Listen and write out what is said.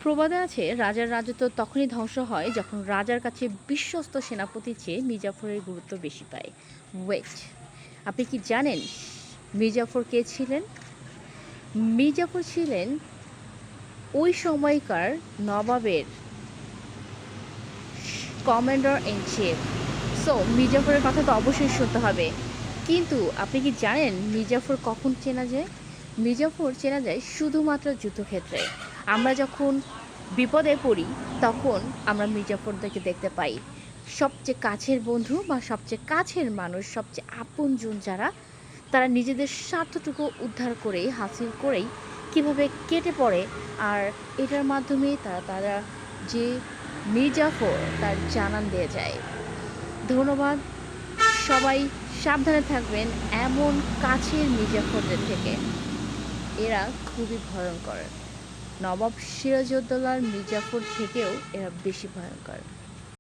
প্রবাদে আছে রাজার রাজত্ব তখনই ধ্বংস হয় যখন রাজার কাছে বিশ্বস্ত সেনাপতির চেয়ে মির্জাফরের গুরুত্ব বেশি পায়। ওয়েট, আপনি কি জানেন মির্জাফর কে ছিলেন? মির্জাফর ছিলেন ওই সময়কার নবাবের কমান্ডার ইন চিফ। সো মির্জাফরের কথা তো অবশ্যই শুনতে হবে। কিন্তু আপনি কি জানেন মির্জাফর কখন চেনা যায়? মির্জাফর চেনা যায় শুধুমাত্র যুদ্ধক্ষেত্রে। আমরা যখন বিপদে পড়ি তখন আমরা মির্জাফরদেরকে দেখতে পাই। সবচেয়ে কাছের বন্ধু বা সবচেয়ে কাছের মানুষ, সবচেয়ে আপনজন যারা, তারা নিজেদের স্বার্থটুকু উদ্ধার করেই হাসিল করেই কীভাবে কেটে পড়ে। আর এটার মাধ্যমে তারা যে মির্জাফর তার জানান দিয়ে যায়। ধন্যবাদ। সবাই সাবধানে থাকবেন এমন কাছের মির্জাফরদের থেকে। এরা খুবই ভয়ঙ্কর। নবাব সিরাজউদ্দৌলার মির্জাফর থেকেও এরা বেশি ভয়ঙ্কর।